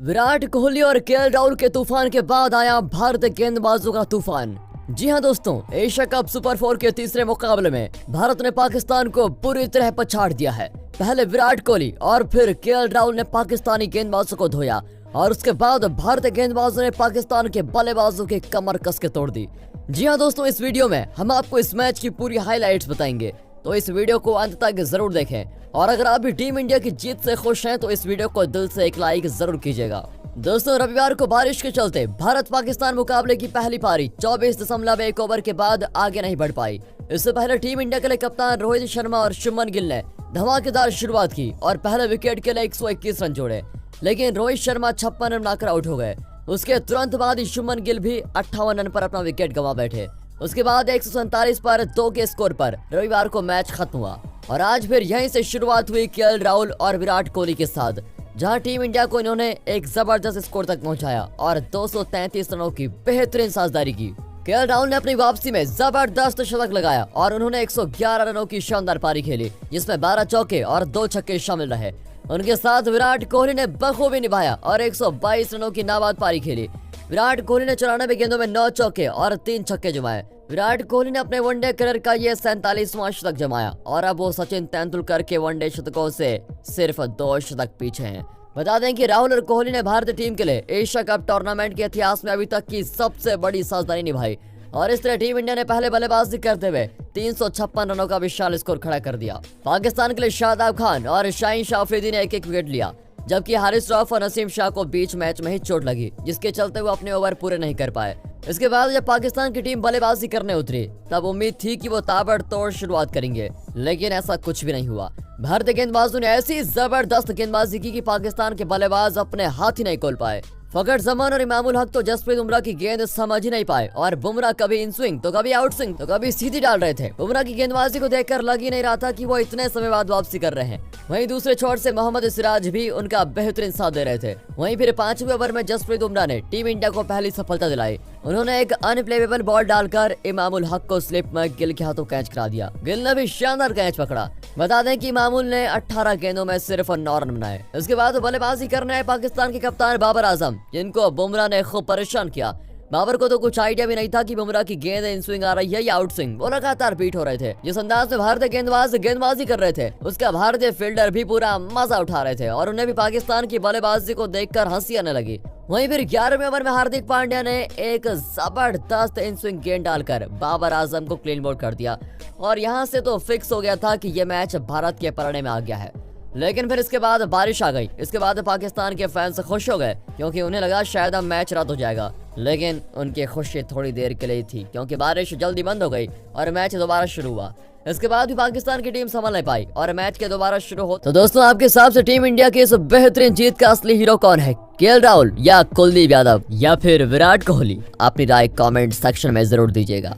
विराट कोहली और केएल राहुल के तूफान के बाद आया भारतीय गेंदबाजों का तूफान। जी हां दोस्तों, एशिया कप सुपर 4 के तीसरे मुकाबले में भारत ने पाकिस्तान को पूरी तरह पछाड़ दिया है। पहले विराट कोहली और फिर केएल राहुल ने पाकिस्तानी गेंदबाजों को धोया और उसके बाद भारतीय गेंदबाजों ने पाकिस्तान के बल्लेबाजों की कमर कस के तोड़ दी। जी हां दोस्तों, इस वीडियो में हम आपको इस मैच की पूरी हाईलाइट्स बताएंगे, तो इस वीडियो को अंत तक जरूर देखें। और अगर आप भी टीम इंडिया की जीत से खुश हैं तो इस वीडियो को दिल से एक लाइक जरूर कीजिएगा। दोस्तों, रविवार को बारिश के चलते भारत पाकिस्तान मुकाबले की पहली पारी 24.1 ओवर के बाद आगे नहीं बढ़ पाई। इससे पहले टीम इंडिया के लिए कप्तान रोहित शर्मा और शुभमन गिल ने धमाकेदार शुरुआत की और पहले विकेट के लिए 121 रन जोड़े, लेकिन रोहित शर्मा 56 रन बनाकर आउट हो गए। उसके तुरंत बाद ही शुभमन गिल भी 58 रन पर अपना विकेट गंवा बैठे। उसके बाद 147 पर 2 के स्कोर पर रविवार को मैच खत्म हुआ और आज फिर यहीं से शुरुआत हुई केएल राहुल और विराट कोहली के साथ, जहां टीम इंडिया को इन्होंने एक जबरदस्त स्कोर तक पहुंचाया और 233 रनों की बेहतरीन साझेदारी की। केएल राहुल ने अपनी वापसी में जबरदस्त शतक लगाया और उन्होंने 111 रनों की शानदार पारी खेली, जिसमें 12 चौके और 2 छक्के शामिल रहे। उनके साथ विराट कोहली ने बखूबी निभाया और 122 रनों की नाबाद पारी खेली। विराट कोहली ने 94 गेंदों में 9 चौके और 3 छक्के जमाए। विराट कोहली ने अपने वनडे करियर का ये 47वां शतक जमाया और अब वो सचिन तेंदुलकर के वनडे शतकों से सिर्फ 2 शतक पीछे हैं। बता दें कि राहुल और कोहली ने भारतीय टीम के लिए एशिया कप टूर्नामेंट के इतिहास में अभी तक की सबसे बड़ी साझेदारी निभाई और इस तरह टीम इंडिया ने पहले बल्लेबाजी करते हुए 356 रनों का विशाल स्कोर खड़ा कर दिया। पाकिस्तान के लिए शादाब खान और शाहीन शाह अफरीदी ने एक विकेट लिया, जबकि हारिस रऊफ और नसीम शाह को बीच मैच में ही चोट लगी, जिसके चलते वो अपने ओवर पूरे नहीं कर पाए। इसके बाद जब पाकिस्तान की टीम बल्लेबाजी करने उतरी तब उम्मीद थी कि वो ताबड़तोड़ शुरुआत करेंगे, लेकिन ऐसा कुछ भी नहीं हुआ। भारतीय गेंदबाजों ने ऐसी जबरदस्त गेंदबाजी की कि पाकिस्तान के बल्लेबाज अपने हाथ ही नहीं खोल पाए। फखर जमान और इमामुल हक तो जसप्रीत बुमराह की गेंद समझ ही नहीं पाए और बुमराह कभी इन स्विंग तो कभी आउट स्विंग तो कभी सीधी डाल रहे थे। बुमराह की गेंदबाजी को देखकर लग ही नहीं रहा था कि वो इतने समय बाद वापसी कर रहे हैं। वहीं दूसरे छोर से मोहम्मद सिराज भी उनका बेहतरीन साथ दे रहे थे। वहीं फिर 5वें ओवर में जसप्रीत बुमराह ने टीम इंडिया को पहली सफलता दिलाई। उन्होंने एक अनप्लेवेबल बॉल डालकर इमामुल हक को स्लिप में गिल के हाथों कैच करा दिया। गिल ने भी शानदार कैच पकड़ा। बता दें कि इमामुल ने 18 गेंदों में सिर्फ 9 रन बनाए। इसके बाद बल्लेबाजी करने आए पाकिस्तान के कप्तान बाबर आजम, जिनको बुमराह ने खूब परेशान किया। बाबर को तो कुछ आइडिया भी नहीं था कि बुमराह की गेंद इन स्विंग आ रही है या आउट स्विंग। वो लगातार बीट हो रहे थे। जिस अंदाज में भारतीय गेंदबाज गेंदबाजी कर रहे थे, उसका भारतीय फील्डर भी पूरा मजा उठा रहे थे और उन्हें भी पाकिस्तान की बल्लेबाजी को देखकर हंसी आने लगी। वहीं फिर 11वें ओवर में हार्दिक पांड्या ने एक जबरदस्त इन स्विंग गेंद डालकर बाबर आजम को क्लीन बोल्ड कर दिया और यहाँ से तो फिक्स हो गया था कि ये मैच भारत के पलड़े में आ गया है। लेकिन फिर इसके बाद बारिश आ गई। इसके बाद पाकिस्तान के फैंस खुश हो गए क्योंकि उन्हें लगा शायद अब मैच रद्द हो जाएगा, लेकिन उनकी खुशी थोड़ी देर के लिए थी क्योंकि बारिश जल्दी बंद हो गई और मैच दोबारा शुरू हुआ। इसके बाद भी पाकिस्तान की टीम संभल नहीं पाई और मैच के दोबारा शुरू हो। तो दोस्तों, आपके हिसाब से टीम इंडिया की इस बेहतरीन जीत का असली हीरो कौन है? केएल राहुल या कुलदीप यादव या फिर विराट कोहली? अपनी राय कमेंट सेक्शन में जरूर दीजिएगा।